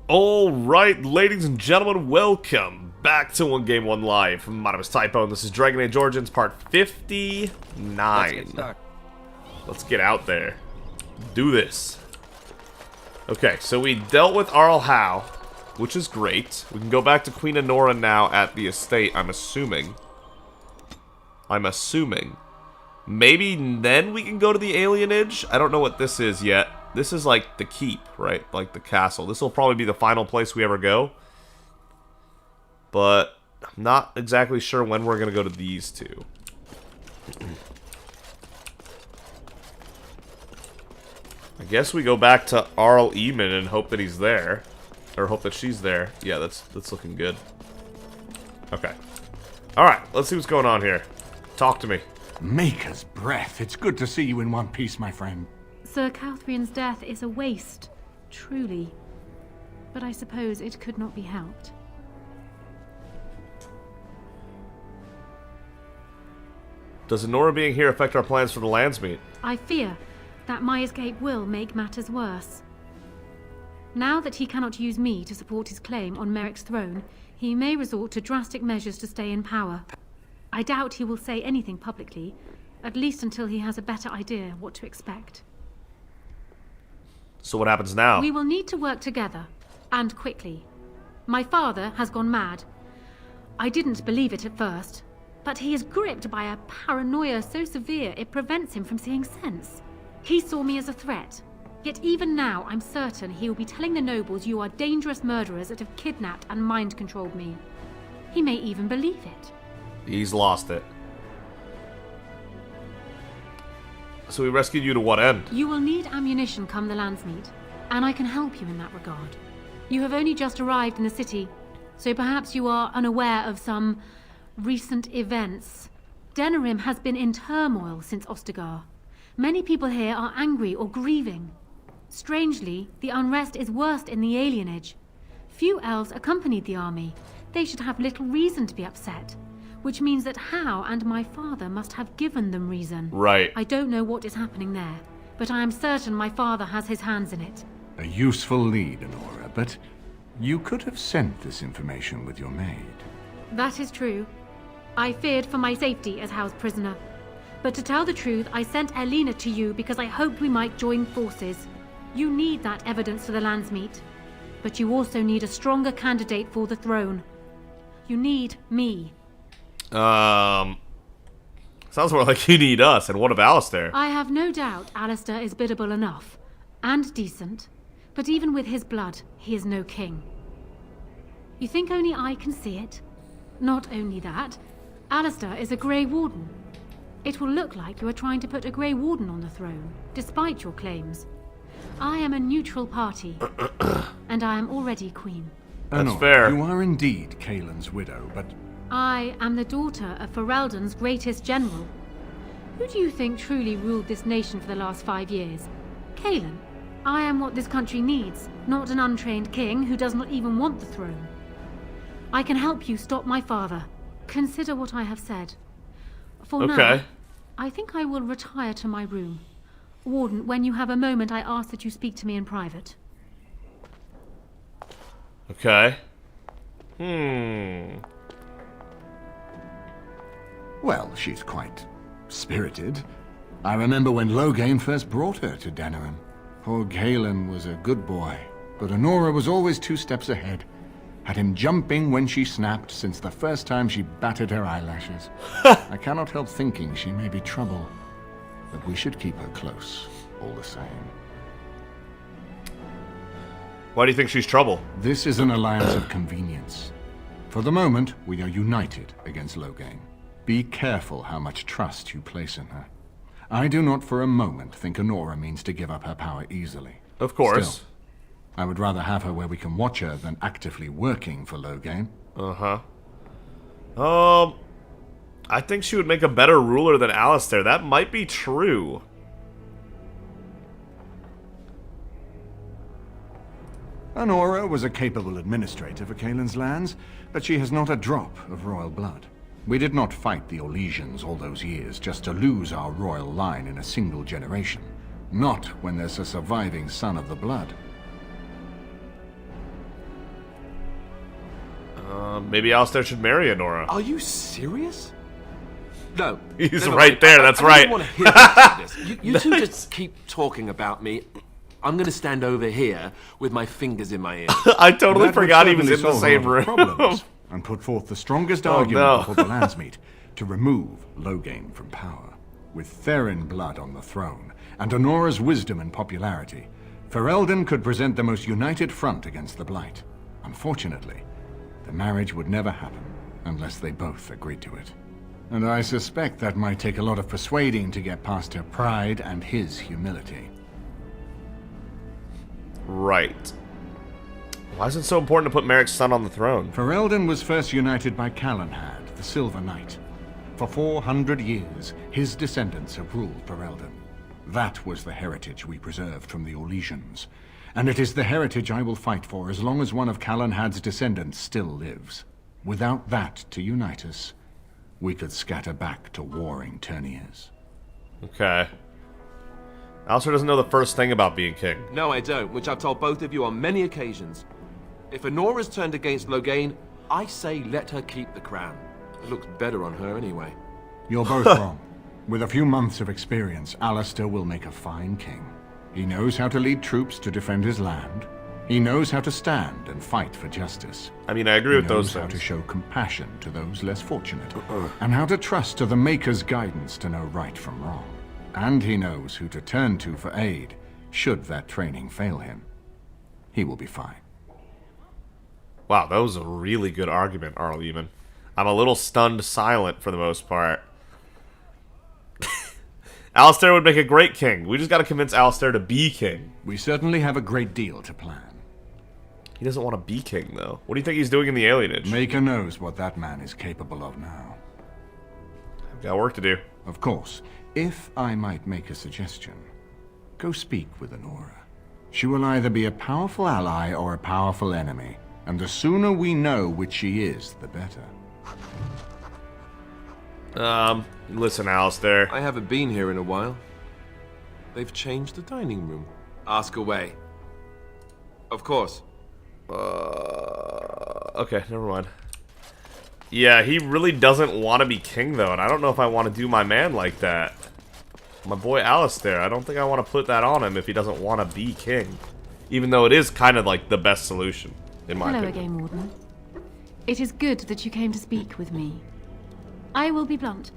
Alright, ladies and gentlemen, welcome back to 1Game1Life. My name is Typo, and this is Dragon Age Origins part 59. Let's get out there. Do this. Okay, so we dealt with Arl Howe, which is great. We can go back to Queen Anora now at the estate, I'm assuming. Maybe then we can go to the Alienage? I don't know what this is yet. This is like the keep, right? Like the castle. This will probably be the final place we ever go. But I'm not exactly sure when we're going to go to these two. I guess we go back to Arl Eamon and hope that he's there. Or hope that she's there. Yeah, that's looking good. Okay. Alright, let's see what's going on here. Talk to me. Maker's breath. It's good to see you in one piece, my friend. Sir Calthrian's death is a waste, truly. But I suppose it could not be helped. Does Anora being here affect our plans for the Landsmeet? I fear that my escape will make matters worse. Now that he cannot use me to support his claim on Merrick's throne, he may resort to drastic measures to stay in power. I doubt he will say anything publicly, at least until he has a better idea what to expect. So what happens now? We will need to work together, and quickly. My father has gone mad. I didn't believe it at first, but he is gripped by a paranoia so severe it prevents him from seeing sense. He saw me as a threat, yet even now I'm certain he will be telling the nobles you are dangerous murderers that have kidnapped and mind-controlled me. He may even believe it. He's lost it. So we rescued you to what end? You will need ammunition come the Landsmeet, and I can help you in that regard. You have only just arrived in the city, so perhaps you are unaware of some recent events. Denerim has been in turmoil since Ostagar. Many people here are angry or grieving. Strangely, the unrest is worst in the Alienage. Few elves accompanied the army. They should have little reason to be upset. Which means that Howe and my father must have given them reason. Right. I don't know what is happening there, but I am certain my father has his hands in it. A useful lead, Anora, but you could have sent this information with your maid. That is true. I feared for my safety as Howe's prisoner. But to tell the truth, I sent Elena to you because I hoped we might join forces. You need that evidence for the Landsmeet. But you also need a stronger candidate for the throne. You need me. Sounds more like you need us. And what of Alistair? I have no doubt Alistair is biddable enough. And decent. But even with his blood, he is no king. You think only I can see it? Not only that, Alistair is a Grey Warden. It will look like you are trying to put a Grey Warden on the throne, despite your claims. I am a neutral party, and I am already queen. That's Anora, fair. You are indeed Kaelin's widow, but I am the daughter of Ferelden's greatest general. Who do you think truly ruled this nation for the last 5 years? Kaelin. I am what this country needs, not an untrained king who does not even want the throne. I can help you stop my father. Consider what I have said. For now, I think I will retire to my room. Warden, when you have a moment, I ask that you speak to me in private. Okay. well, she's quite spirited. I remember when Loghain first brought her to Denerim. Poor Kaelin was a good boy, but Anora was always 2 steps ahead. Had him jumping when she snapped since the first time she batted her eyelashes. I cannot help thinking she may be trouble, but we should keep her close, all the same. Why do you think she's trouble? This is an alliance of convenience. For the moment, we are united against Loghain. Be careful how much trust you place in her. I do not for a moment think Anora means to give up her power easily. Of course. Still, I would rather have her where we can watch her than actively working for Loghain. I think she would make a better ruler than Alistair. That might be true. Anora was a capable administrator for Kaelin's lands, but she has not a drop of royal blood. We did not fight the Orlesians all those years just to lose our royal line in a single generation. Not when there's a surviving son of the blood. Maybe Alistair should marry Honora. Are you serious? No. He's no, right there, that's right. I don't want to hear about this. You two just keep talking about me. I'm gonna stand over here with my fingers in my ears. I totally That forgot he would was in the certainly same solve a lot of room. problems and put forth the strongest Oh, argument no. before the Landsmeet to remove Loghain from power. With Therin blood on the throne and Honora's wisdom and popularity, Ferelden could present the most united front against the Blight. Unfortunately, the marriage would never happen unless they both agreed to it. And I suspect that might take a lot of persuading to get past her pride and his humility. Right. Why is it so important to put Merrick's son on the throne? Ferelden was first united by Calenhad, the Silver Knight. For 400 years, his descendants have ruled Ferelden. That was the heritage we preserved from the Orlesians. And it is the heritage I will fight for as long as one of Calenhad's descendants still lives. Without that to unite us, we could scatter back to warring Terniers. Okay. Alistair doesn't know the first thing about being king. No, I don't, which I've told both of you on many occasions. If Honora's turned against Loghain, I say let her keep the crown. It looks better on her anyway. You're both wrong. With a few months of experience, Alistair will make a fine king. He knows how to lead troops to defend his land. He knows how to stand and fight for justice. I mean, I agree with those He knows how to things. show compassion to those less fortunate, and how to trust to the Maker's guidance to know right from wrong. And he knows who to turn to for aid, should that training fail him. He will be fine. Wow, that was a really good argument, Arl Eamon. I'm a little stunned silent for the most part. Alistair would make a great king. We just gotta convince Alistair to be king. We certainly have a great deal to plan. He doesn't want to be king, though. What do you think he's doing in the Alienage? Maker knows what that man is capable of now. I've got work to do. Of course, if I might make a suggestion, go speak with Honora. She will either be a powerful ally or a powerful enemy, and the sooner we know which she is, the better. Listen, Alistair. I haven't been here in a while. They've changed the dining room. Ask away. Of course. Okay, never mind. Yeah, he really doesn't want to be king, though, and I don't know if I want to do my man like that. My boy Alistair, I don't think I want to put that on him if he doesn't want to be king. Even though it is kind of like the best solution, in my Hello opinion. again, Warden. It is good that you came to speak with me. I will be blunt.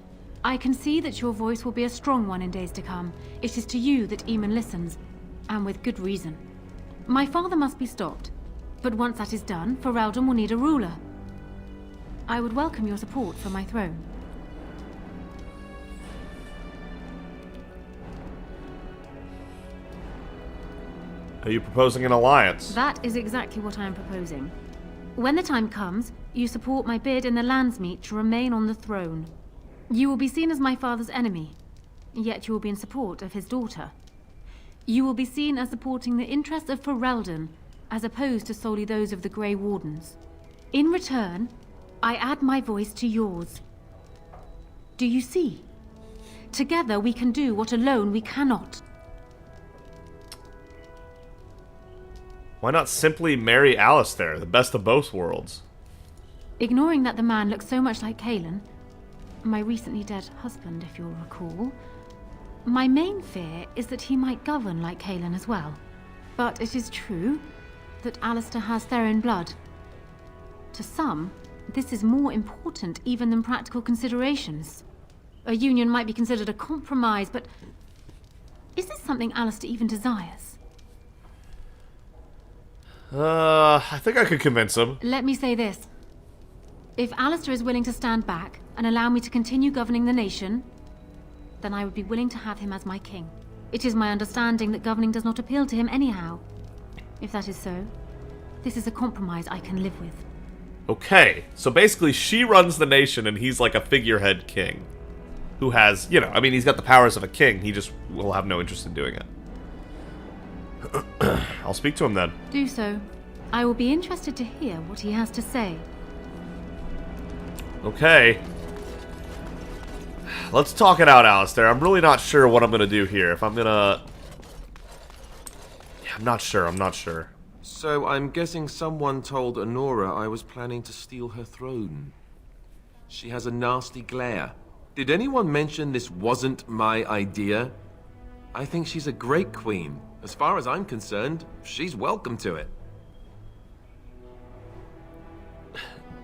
I can see that your voice will be a strong one in days to come. It is to you that Eamon listens, and with good reason. My father must be stopped, but once that is done, Ferelden will need a ruler. I would welcome your support for my throne. Are you proposing an alliance? That is exactly what I am proposing. When the time comes, you support my bid in the Landsmeet to remain on the throne. You will be seen as my father's enemy, yet you will be in support of his daughter. You will be seen as supporting the interests of Ferelden, as opposed to solely those of the Grey Wardens. In return, I add my voice to yours. Do you see? Together we can do what alone we cannot. Why not simply marry Alistair, the best of both worlds? Ignoring that the man looks so much like Cailan, my recently dead husband, if you'll recall, my main fear is that he might govern like Cailan as well. But it is true that Alistair has Therin blood. To some, this is more important even than practical considerations. A union might be considered a compromise, but is this something Alistair even desires? I think I could convince him. Let me say this. If Alistair is willing to stand back and allow me to continue governing the nation, then I would be willing to have him as my king. It is my understanding that governing does not appeal to him anyhow. If that is so, this is a compromise I can live with. Okay, so basically she runs the nation and he's like a figurehead king. Who has, you know, I mean, he's got the powers of a king, he just will have no interest in doing it. I'll speak to him then. Do so. I will be interested to hear what he has to say. Okay. Let's talk it out, Alistair. I'm really not sure what I'm gonna do here. If I'm gonna... Yeah, I'm not sure. So I'm guessing someone told Honora I was planning to steal her throne. She has a nasty glare. Did anyone mention this wasn't my idea? I think she's a great queen. As far as I'm concerned, she's welcome to it.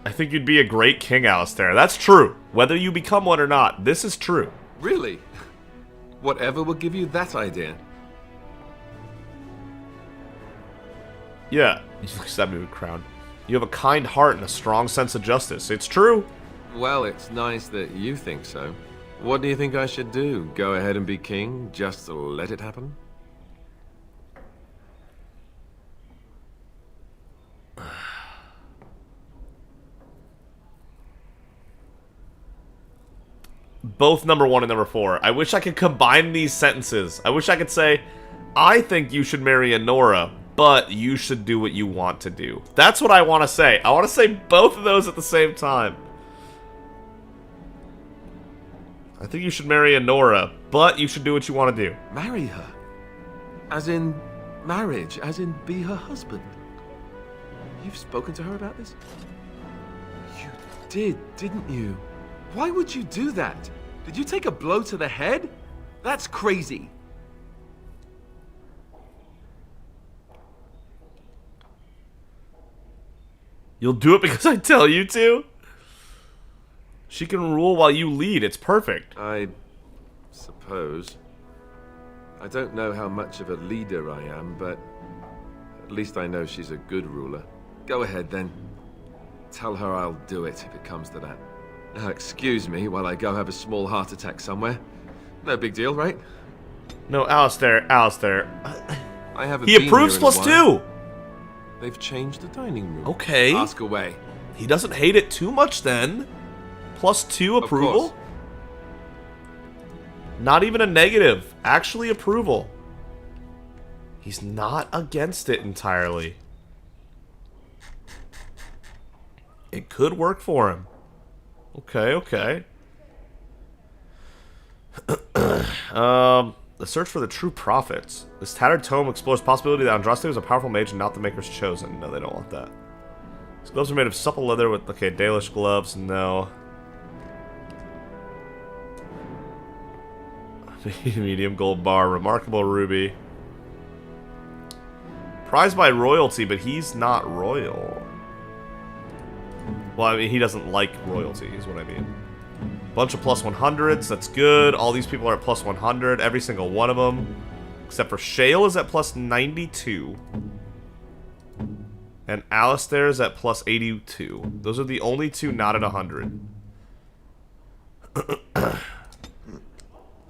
I think you'd be a great king, Alistair. That's true. Whether you become one or not, this is true. Really? Whatever will give you that idea? Yeah, you stab me with a crown. You have a kind heart and a strong sense of justice. It's true. Well, it's nice that you think so. What do you think I should do? Go ahead and be king, just to let it happen? Both number 1 and number 4. I wish I could combine these sentences. I wish I could say, I think you should marry Honora, but you should do what you want to do. That's what I want to say. I want to say both of those at the same time. I think you should marry Honora, but you should do what you want to do. Marry her? As in marriage? As in be her husband? You've spoken to her about this? You did, didn't you? Why would you do that? Did you take a blow to the head? That's crazy. You'll do it because I tell you to? She can rule while you lead. It's perfect. I suppose. I don't know how much of a leader I am, but at least I know she's a good ruler. Go ahead, then. Tell her I'll do it if it comes to that. Now, excuse me while I go have a small heart attack somewhere. No big deal, right? No, Alistair. I haven't He been approves here in a while. +2. They've changed the dining room. Okay. Ask away. He doesn't hate it too much then. +2 approval? Of course. Not even a negative. Actually approval. He's not against it entirely. It could work for him. Okay. The search for the true prophets. This tattered tome explores the possibility that Andraste was a powerful mage and not the Maker's chosen. No, they don't want that. His gloves are made of supple leather with, okay, Dalish gloves. No. Medium gold bar. Remarkable ruby. Prized by royalty, but he's not royal. Well, I mean, he doesn't like royalty, is what I mean. Bunch of +100s, that's good. All these people are at +100, every single one of them. Except for Shale is at +92. And Alistair is at +82. Those are the only two not at 100.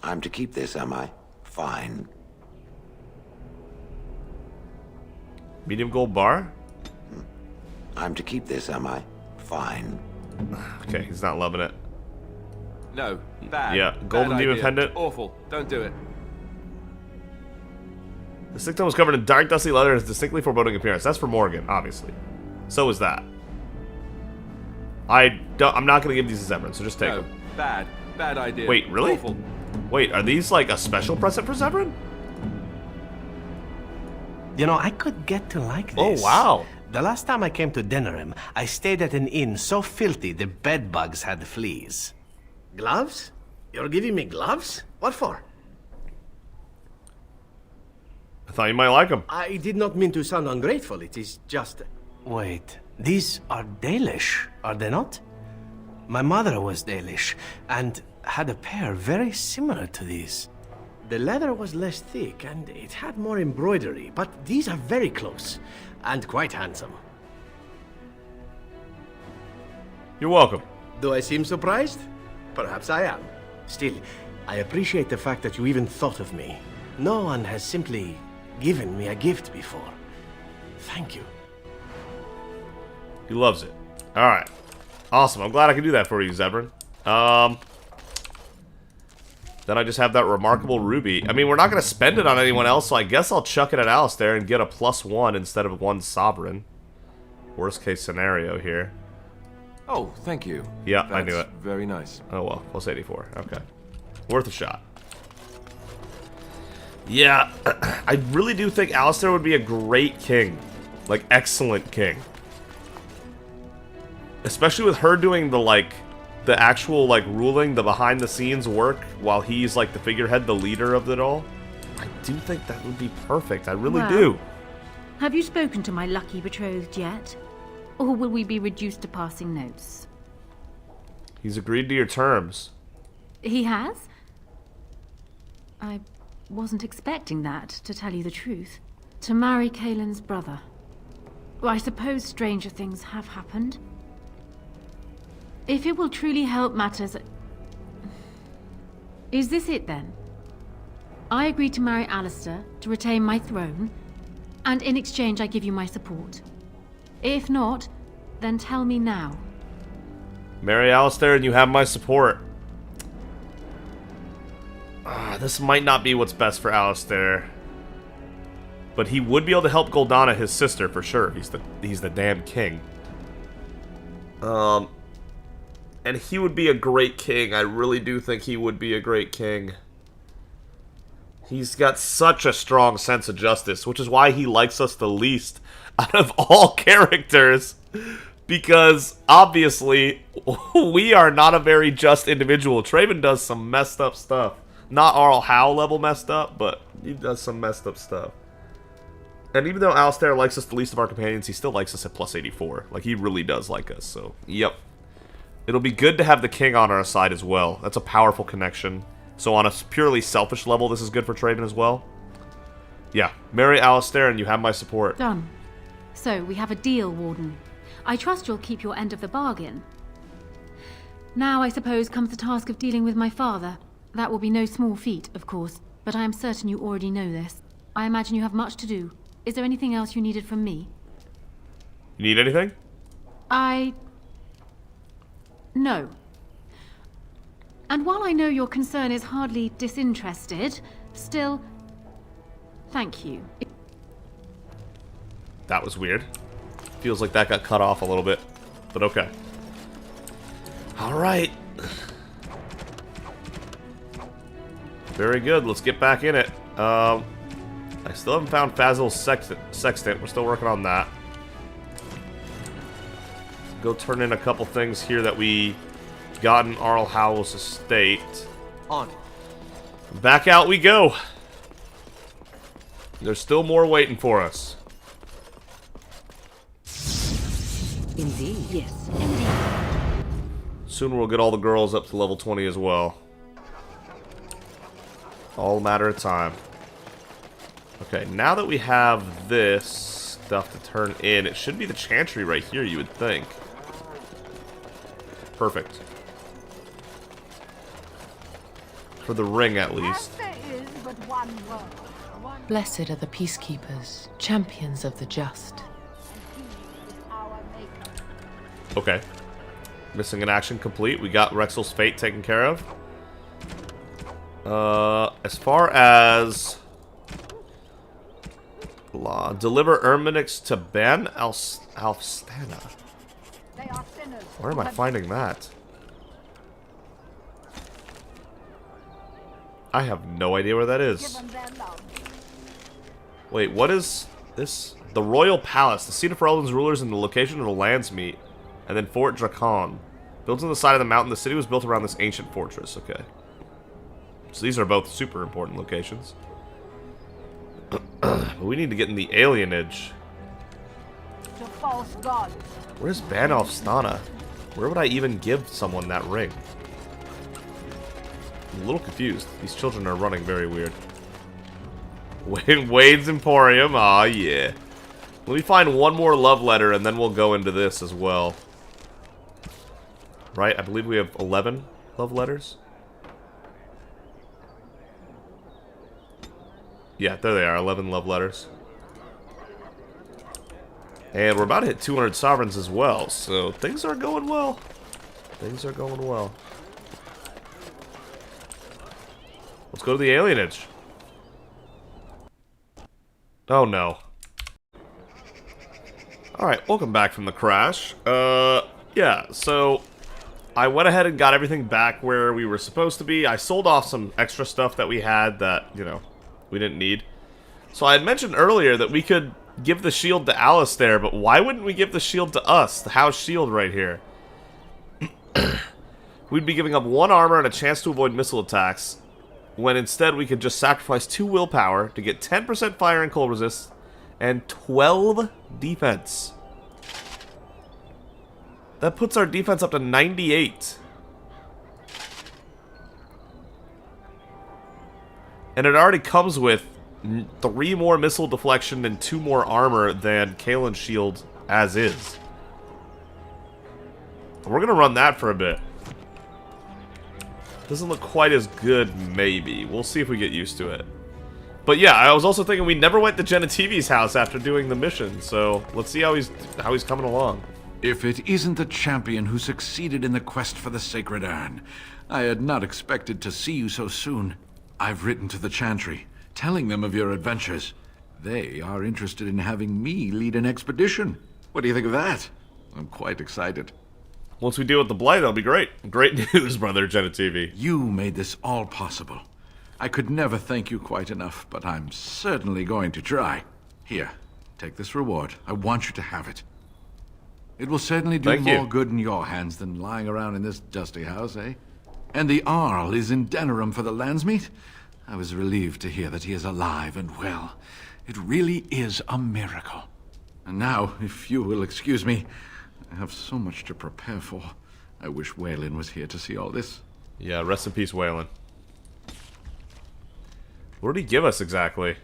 I'm to keep this, am I? Fine. Medium gold bar? I'm to keep this, am I? Fine. Okay, he's not loving it. No, bad. Yeah, golden Bad demon idea. pendant. Awful. Don't do it. The stick tome was covered in dark, dusty leather and has distinctly foreboding appearance. That's for Morgan, obviously. So is that. I'm not going to give these to Zevran, so just take No, them. bad idea. Wait, really? Awful. Wait, are these like a special present for Zevran? You know, I could get to like Oh, this. wow. The last time I came to Denerim, I stayed at an inn so filthy the bed bugs had fleas. Gloves? You're giving me gloves? What for? I thought you might like them. I did not mean to sound ungrateful. It is just... Wait, these are Dalish, are they not? My mother was Dalish, and had a pair very similar to these. The leather was less thick, and it had more embroidery, but these are very close, and quite handsome. You're welcome. Do I seem surprised? Perhaps I am. Still, I appreciate the fact that you even thought of me. No one has simply given me a gift before. Thank you. He loves it. Alright. Awesome. I'm glad I could do that for you, Zevran. Then I just have that remarkable ruby. I mean, we're not going to spend it on anyone else, so I guess I'll chuck it at Alistair and get a +1 instead of 1 sovereign. Worst case scenario here. Oh, thank you. Yeah, That's I knew it. Very nice. Oh well, +84. Okay. Worth a shot. Yeah, I really do think Alistair would be a great king. Like, excellent king. Especially with her doing the, like, the actual, like, ruling, the behind-the-scenes work, while he's, like, the figurehead, the leader of it all. I do think that would be perfect. I really do. Have you spoken to my lucky betrothed yet? Or will we be reduced to passing notes? He's agreed to your terms. He has? I wasn't expecting that, to tell you the truth. To marry Kaelin's brother. Well, I suppose stranger things have happened. If it will truly help matters... Is this it, then? I agreed to marry Alistair to retain my throne, and in exchange I give you my support. If not, then tell me now. Marry Alistair and you have my support. This might not be what's best for Alistair. But he would be able to help Goldana, his sister, for sure. He's the damn king. And he would be a great king. I really do think he would be a great king. He's got such a strong sense of justice, which is why he likes us the least out of all characters. Because, obviously, we are not a very just individual. Traven does some messed up stuff. Not Arl Howe level messed up, but he does some messed up stuff. And even though Alistair likes us the least of our companions, he still likes us at plus 84. Like, he really does like us, so, yep. It'll be good to have the king on our side as well. That's a powerful connection. So on a purely selfish level, this is good for Traven as well. Yeah, marry Alistair and you have my support. Done. So, we have a deal, Warden. I trust you'll keep your end of the bargain. Now, I suppose, comes the task of dealing with my father. That will be no small feat, of course, but I am certain you already know this. I imagine you have much to do. Is there anything else you needed from me? You need anything? No. And while I know your concern is hardly disinterested, still, thank you. That was weird. Feels like that got cut off a little bit, but okay. Alright. Very good, let's get back in it. I still haven't found Fazil's sextant. We're still working on that. Go turn in a couple things here that we got in Arl Howell's estate. On. Back out we go. There's still more waiting for us. Indeed. Yes, indeed. Soon we'll get all the girls up to level 20 as well. All a matter of time. Okay, now that we have this stuff to turn in, it should be the Chantry right here, you would think. Perfect. For the ring, at least. Blessed are the peacekeepers, champions of the just. Okay. Missing in action complete. We got Rexel's fate taken care of. As far as... deliver Erminix to Ben Alstana. Where am I finding that? I have no idea where that is. Wait, what is this? The Royal Palace, the seat of Ferelden's rulers and the location of the lands meet. And then Fort Drakon. Built on the side of the mountain, the city was built around this ancient fortress. Okay. So these are both super important locations. But we need to get in the Alienage. Where's Ban Alstana? Where would I even give someone that ring? I'm a little confused. These children are running very weird. Wade's Emporium. Aw, yeah. Let me find one more love letter and then we'll go into this as well. Right? I believe we have 11 love letters. Yeah, there they are. 11 love letters. And we're about to hit 200 sovereigns as well, so things are going well. Things are going well. Let's go to the Alienage. Oh no. Alright, welcome back from the crash. Yeah, so I went ahead and got everything back where we were supposed to be. I sold off some extra stuff that we had that, you know, we didn't need. So I had mentioned earlier that we could give the shield to Alistair, but why wouldn't we give the shield to us? The house shield right here. We'd be giving up 1 armor and a chance to avoid missile attacks, when instead we could just sacrifice 2 willpower to get 10% fire and cold resist and 12 defense. That puts our defense up to 98. And it already comes with 3 more missile deflection and 2 more armor than Kaelin's shield as is. We're gonna run that for a bit. Doesn't look quite as good, maybe. We'll see if we get used to it. But yeah, I was also thinking we never went to Genetivi's house after doing the mission, so let's see how he's coming along. If it isn't the champion who succeeded in the quest for the Sacred Urn, I had not expected to see you so soon. I've written to the Chantry, telling them of your adventures. They are interested in having me lead an expedition. What do you think of that? I'm quite excited. Once we deal with the Blight, that'll be great. Great news, brother Genetivi. You made this all possible. I could never thank you quite enough, but I'm certainly going to try. Here, take this reward. I want you to have it. It will certainly do more good in your hands than lying around in this dusty house, eh? And the Arl is in Denerim for the Landsmeet? I was relieved to hear that he is alive and well. It really is a miracle. And now, if you will excuse me, I have so much to prepare for. I wish Waylon was here to see all this. Yeah, rest in peace, Waylon. What did he give us exactly?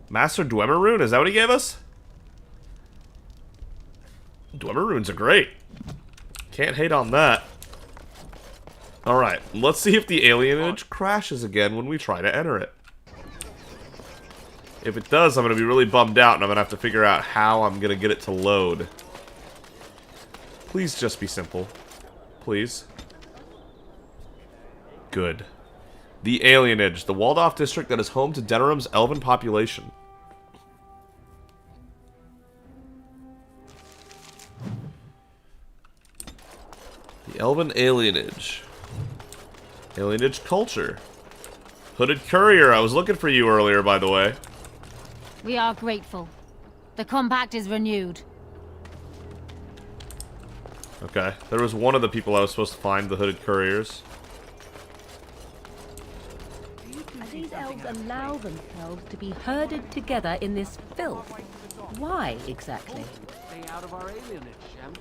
Master Dwemer Rune? Is that what he gave us? Dwemer Runes are great. Can't hate on that. Alright, let's see if the alienage crashes again when we try to enter it. If it does, I'm going to be really bummed out and I'm going to have to figure out how I'm going to get it to load. Please just be simple. Please. Good. The Alienage, the walled-off district that is home to Denerim's elven population. The Elven Alienage. Alienage culture. Hooded Courier, I was looking for you earlier, by the way. We are grateful. The compact is renewed. Okay, there was one of the people I was supposed to find, the Hooded Couriers. These elves allow themselves to be herded together in this filth. Why, exactly? Stay out of our alienage, Shem.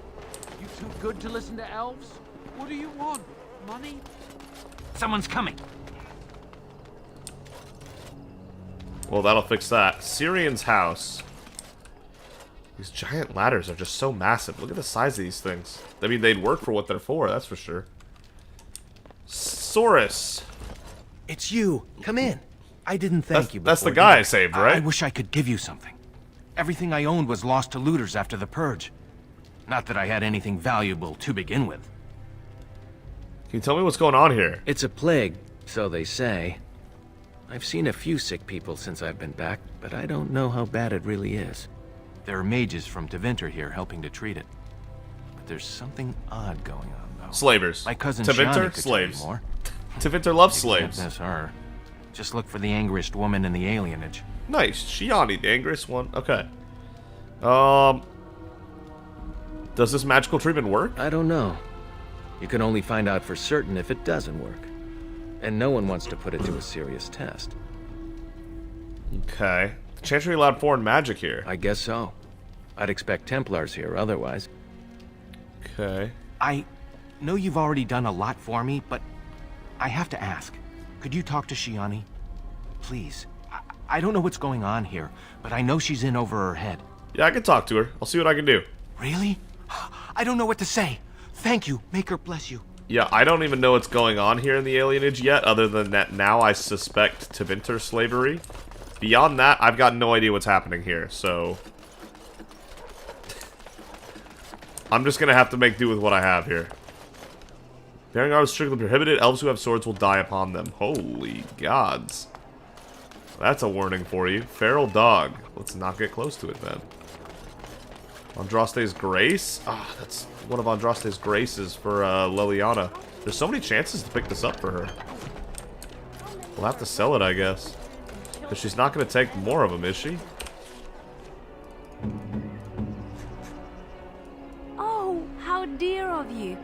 You too good to listen to elves? What do you want? Money? Someone's coming. Well, that'll fix that. Syrian's house. These giant ladders are just so massive. Look at the size of these things. I mean, they'd work for what they're for, that's for sure. Saurus. It's you. Come in. I didn't thank you before. That's the guy I saved, right? I wish I could give you something. Everything I owned was lost to looters after the Purge. Not that I had anything valuable to begin with. Can you tell me what's going on here? It's a plague, so they say. I've seen a few sick people since I've been back, but I don't know how bad it really is. There are mages from Tevinter here helping to treat it. But there's something odd going on, though. Slavers. My cousin Tevinter, Shiani could slaves. tell you more. Tevinter loves Except slaves. that's her. Just look for the angriest woman in the alienage. Nice. Shiani, the angriest one. Okay. Does this magical treatment work? I don't know. You can only find out for certain if it doesn't work. And no one wants to put it to a serious test. Okay. The Chantry allowed foreign magic here. I guess so. I'd expect Templars here otherwise. Okay. I know you've already done a lot for me, but I have to ask. Could you talk to Shiani? Please. I don't know what's going on here, but I know she's in over her head. Yeah, I can talk to her. I'll see what I can do. Really? I don't know what to say. Thank you. Make her bless you. Yeah, I don't even know what's going on here in the alienage yet, other than that now I suspect Tevinter slavery. Beyond that, I've got no idea what's happening here, so... I'm just gonna have to make do with what I have here. Bearing arms strictly prohibited, elves who have swords will die upon them. Holy gods. That's a warning for you. Feral dog. Let's not get close to it then. Andraste's Grace? Ah, that's one of Andraste's Graces for Liliana. There's so many chances to pick this up for her. We'll have to sell it, I guess. Because she's not going to take more of them, is she? Oh, how dear of you.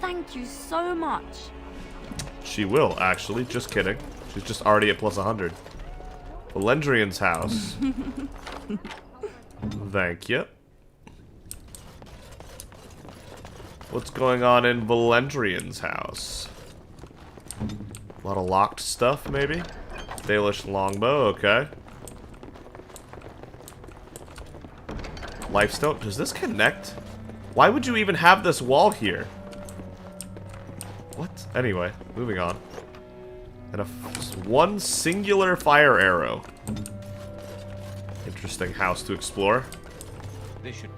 Thank you so much. She will, actually. Just kidding. She's just already at plus 100. Valendrian's house. Thank you. What's going on in Valendrian's house? A lot of locked stuff, maybe? Dalish longbow, okay. Lifestone. Does this connect? Why would you even have this wall here? What? Anyway, moving on. And one singular fire arrow. Interesting house to explore. They should.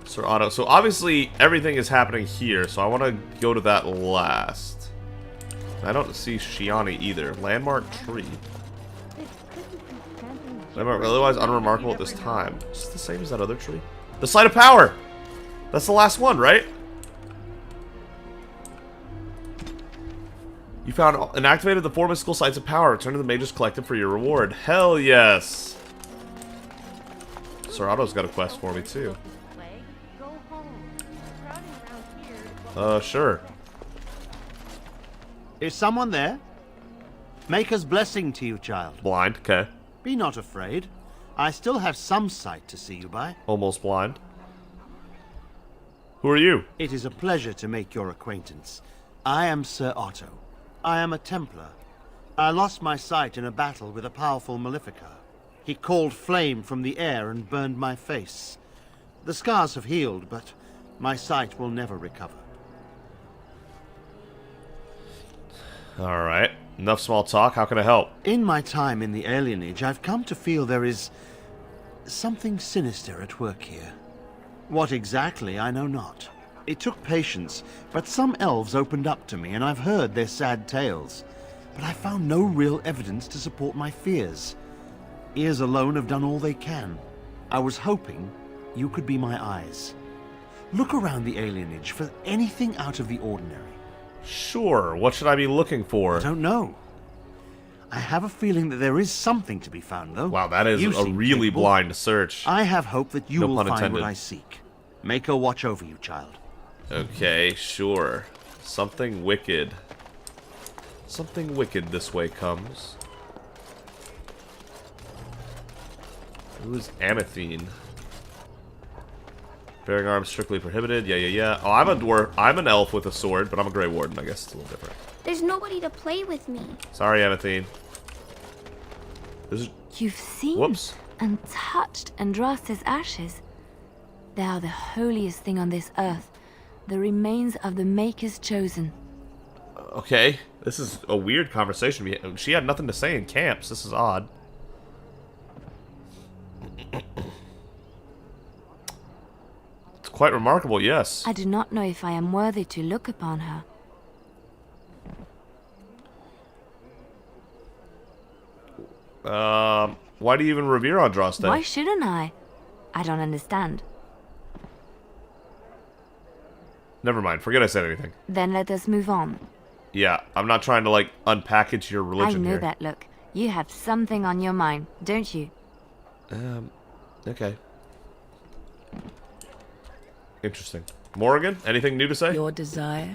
Sir Otto. So obviously everything is happening here, so I want to go to that last. I don't see Shiani either. Landmark tree. Landmark otherwise unremarkable at this time. Is this the same as that other tree? The Site of Power! That's the last one, right? You found and activated the 4 mystical sites of power. Return to the Mage's Collective for your reward. Hell yes! Sir Otto's got a quest for me too. Sure. Is someone there? Maker's blessing to you, child. Blind, okay. Be not afraid. I still have some sight to see you by. Almost blind. Who are you? It is a pleasure to make your acquaintance. I am Sir Otto. I am a Templar. I lost my sight in a battle with a powerful Maleficar. He called flame from the air and burned my face. The scars have healed, but my sight will never recover. Alright. Enough small talk. How can I help? In my time in the Alienage, I've come to feel there is something sinister at work here. What exactly, I know not. It took patience, but some elves opened up to me, and I've heard their sad tales. But I found no real evidence to support my fears. Ears alone have done all they can. I was hoping you could be my eyes. Look around the Alienage for anything out of the ordinary. Sure. What should I be looking for? I don't know. I have a feeling that there is something to be found, though. Wow, that is a really blind search. I have hope that you No will pun find intended. what I seek. Make her watch over you, child. Okay, sure. Something wicked. Something wicked this way comes. Who is Amathine? Bearing arms strictly prohibited. Yeah. Oh, I'm a dwarf. I'm an elf with a sword, but I'm a Grey Warden. I guess it's a little different. There's nobody to play with me. Sorry, Amathine. This is... You've seen Whoops. and touched Andraste's ashes. They are the holiest thing on this earth. The remains of the Maker's chosen. Okay. This is a weird conversation. She had nothing to say in camps. This is odd. It's quite remarkable, yes. I do not know if I am worthy to look upon her. Why do you even revere Andraste? Why shouldn't I? I don't understand. Never mind. Forget I said anything. Then let us move on. Yeah, I'm not trying to, like, unpackage your religion I know here. that look. You have something on your mind, don't you? Okay. Interesting. Morrigan, anything new to say? Your desire?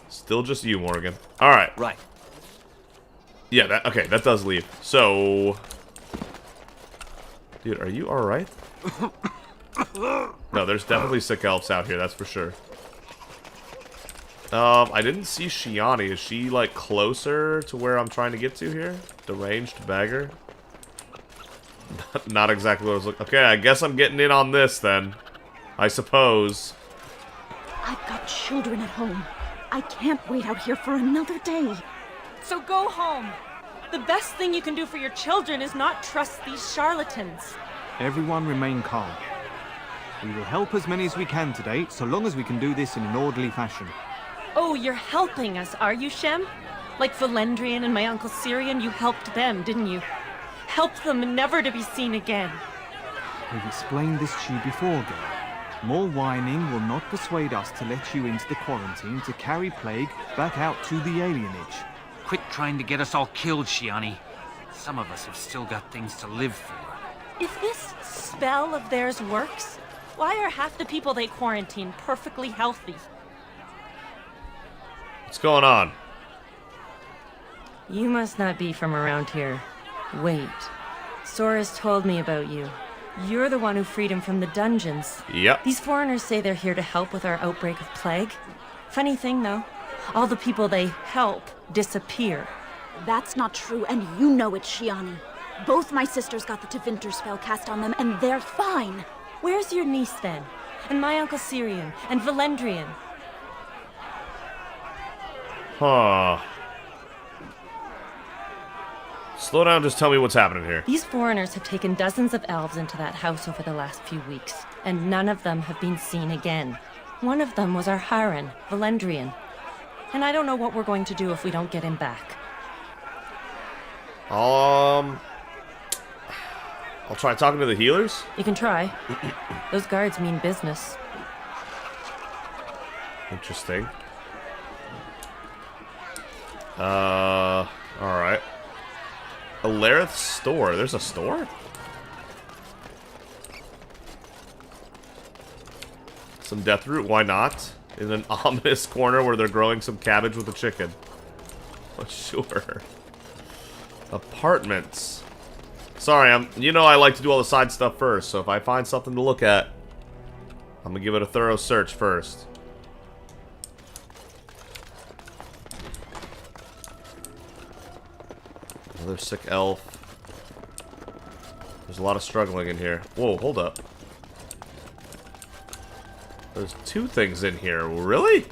Still just you, Morrigan. Alright. Right. Yeah, that does leave. So... Dude, are you alright? No, there's definitely sick elves out here, that's for sure. I didn't see Shiani. Is she, like, closer to where I'm trying to get to here? Deranged beggar? Not exactly what I was looking... Okay, I guess I'm getting in on this, then. I suppose. I've got children at home. I can't wait out here for another day. So go home. The best thing you can do for your children is not trust these charlatans. Everyone remain calm. We will help as many as we can today, so long as we can do this in an orderly fashion. Oh, you're helping us, are you, Shem? Like Valendrian and my Uncle Syrian, you helped them, didn't you? Helped them never to be seen again. We've explained this to you before, girl. More whining will not persuade us to let you into the quarantine to carry plague back out to the alienage. Quit trying to get us all killed, Shiani. Some of us have still got things to live for. If this spell of theirs works, why are half the people they quarantine perfectly healthy? What's going on? You must not be from around here. Wait. Sora's told me about you. You're the one who freed him from the dungeons. Yep. These foreigners say they're here to help with our outbreak of plague. Funny thing, though. All the people they help disappear. That's not true, and you know it, Shiani. Both my sisters got the Tevinter spell cast on them, and they're fine. Where's your niece, then? And my Uncle Syrian? And Valendrian? Huh. Slow down, just tell me what's happening here. These foreigners have taken dozens of elves into that house over the last few weeks, and none of them have been seen again. One of them was our Haran, Valendrian. And I don't know what we're going to do if we don't get him back. I'll try talking to the healers. You can try. Those guards mean business. Interesting. Alright. Alarith store. There's a store? Some death root, why not? In an ominous corner where they're growing some cabbage with a chicken. Oh, sure. Apartments. Sorry, you know I like to do all the side stuff first, so if I find something to look at, I'm gonna give it a thorough search first. Another sick elf. There's a lot of struggling in here. Whoa, hold up. There's two things in here. Really?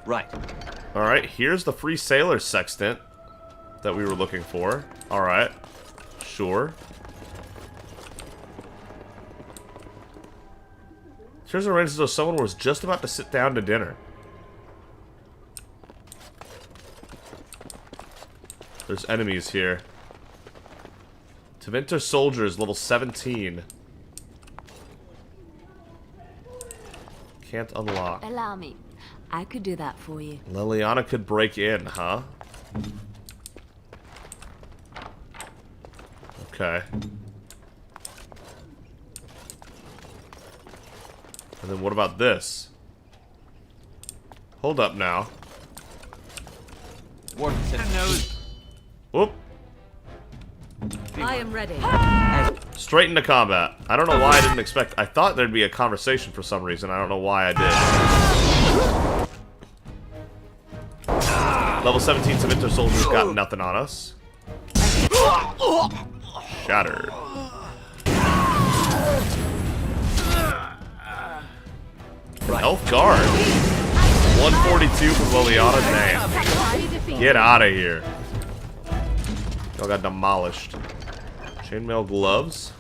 Right. Alright, here's the free sailor sextant that we were looking for. Alright. Sure. Here's arranged as though someone was just about to sit down to dinner. There's enemies here. Tevinter soldiers, level 17. Can't unlock. Allow me. I could do that for you. Liliana could break in, huh? Okay. And then what about this? Hold up now. Whoop. I am ready. Straight into combat. I don't know why I didn't expect. I thought there'd be a conversation for some reason. I don't know why I did. Level 17 Tevinter soldiers got nothing on us. Shattered. Elf guard. 142 from Liliana. Damn. Get out of here. Y'all got demolished. Chainmail gloves.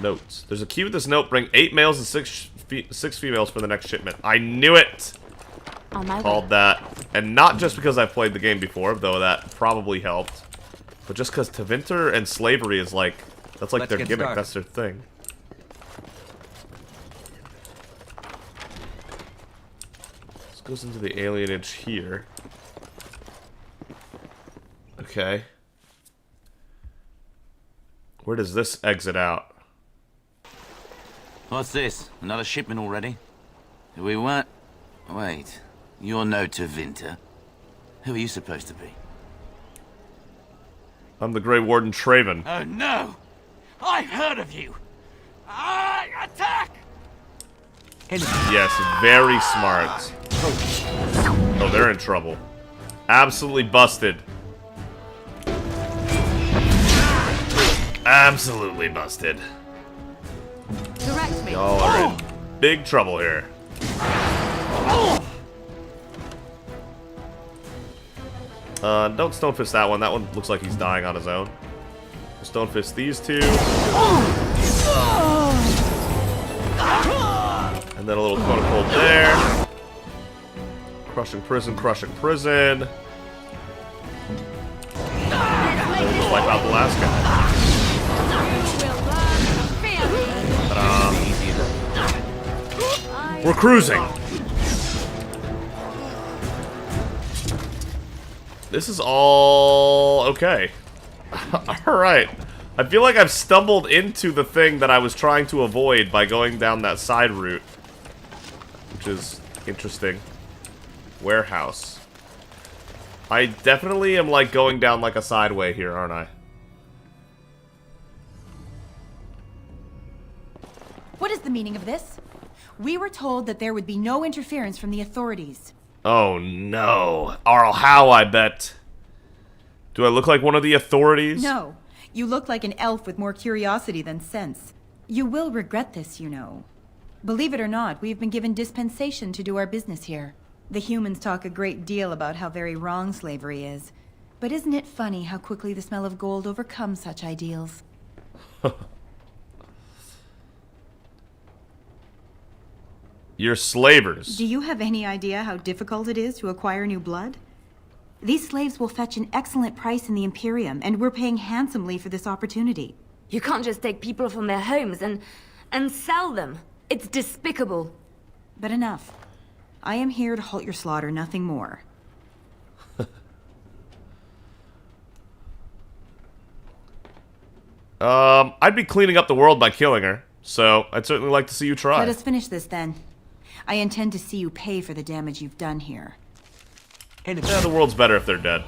Notes. There's a key with this note. Bring 8 males and 6 females for the next shipment. I knew it! Called that. And not just because I've played the game before, though that probably helped. But just because Tevinter and slavery is like... That's like their gimmick. Started. That's their thing. This goes into the alienage here. Okay. Where does this exit out? What's this? Another shipment already? We weren't... Wait. You're no Tevinter. Who are you supposed to be? I'm the Grey Warden Traven. Oh no! I've heard of you! Attack! Yes, very smart. Oh, they're in trouble. Absolutely busted. Absolutely busted. Direct me. Y'all are in big trouble here. Don't Stonefist that one. That one looks like he's dying on his own. Stonefist these two. And then a little cone of cold there. Crushing prison, crushing prison. And then we'll just wipe out the last guy. Ta-da. We're cruising. This is all okay. Alright. I feel like I've stumbled into the thing that I was trying to avoid by going down that side route. Which is interesting. Warehouse. I definitely am like going down like a sideway here, aren't I? What is the meaning of this? We were told that there would be no interference from the authorities. Oh no. Arl How, I bet. Do I look like one of the authorities? No. You look like an elf with more curiosity than sense. You will regret this, you know. Believe it or not, we have been given dispensation to do our business here. The humans talk a great deal about how very wrong slavery is. But isn't it funny how quickly the smell of gold overcomes such ideals? You're slavers. Do you have any idea how difficult it is to acquire new blood? These slaves will fetch an excellent price in the Imperium, and we're paying handsomely for this opportunity. You can't just take people from their homes and sell them. It's despicable. But enough. I am here to halt your slaughter, nothing more. I'd be cleaning up the world by killing her, so I'd certainly like to see you try. Let us finish this then. I intend to see you pay for the damage you've done here. Yeah, the world's better if they're dead.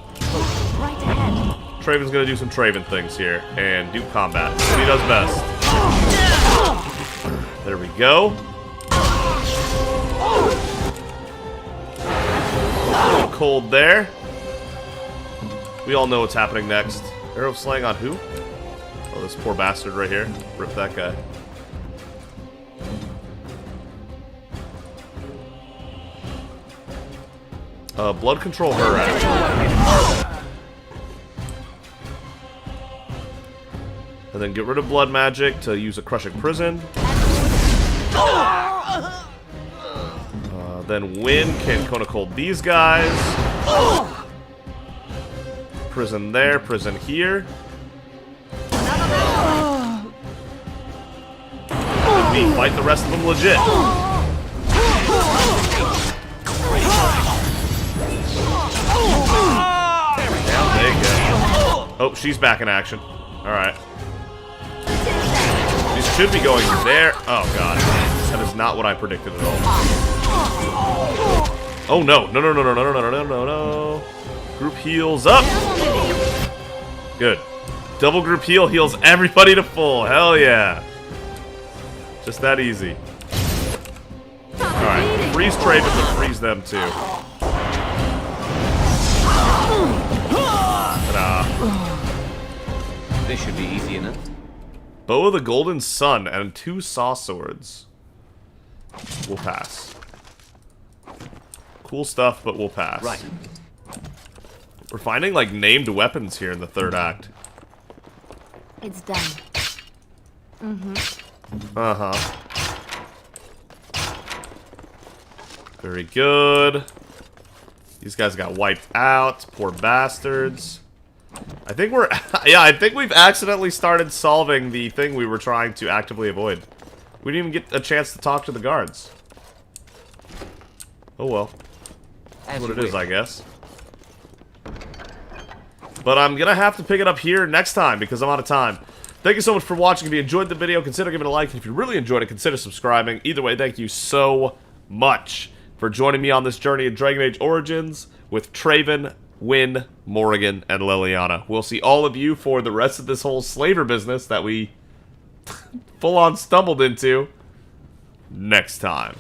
Right ahead. Traven's gonna do some Traven things here and do combat. What he does best. There we go. A little cold there. We all know what's happening next. Arrow slaying on who? Oh, this poor bastard right here. Rip that guy. Blood control her actually. And then get rid of blood magic to use a crushing prison. Then Win can Kona Cold these guys. Prison there, prison here. Let me fight the rest of them legit. There you go. Oh, she's back in action. Alright. These should be going there. Oh, God. That is not what I predicted at all. Oh, no. No, no, no, no, no, no, no, no, no, no. Group heals up. Good. Double group heal heals everybody to full. Hell yeah. Just that easy. Alright. Freeze Traven to freeze them, too. This should be easy enough. Bow of the Golden Sun and 2 saw swords. We'll pass. Cool stuff, but we'll pass. Right. We're finding, like, named weapons here in the 3rd act. It's done. Uh-huh. Very good. These guys got wiped out. Poor bastards. I think we're... yeah, I think we've accidentally started solving the thing we were trying to actively avoid. We didn't even get a chance to talk to the guards. Oh well. That's what it is, I guess. But I'm gonna have to pick it up here next time because I'm out of time. Thank you so much for watching. If you enjoyed the video, consider giving it a like. And if you really enjoyed it, consider subscribing. Either way, thank you so much for joining me on this journey of Dragon Age Origins with Traven, Wynne, Morrigan, and Liliana. We'll see all of you for the rest of this whole slaver business that we full-on stumbled into next time.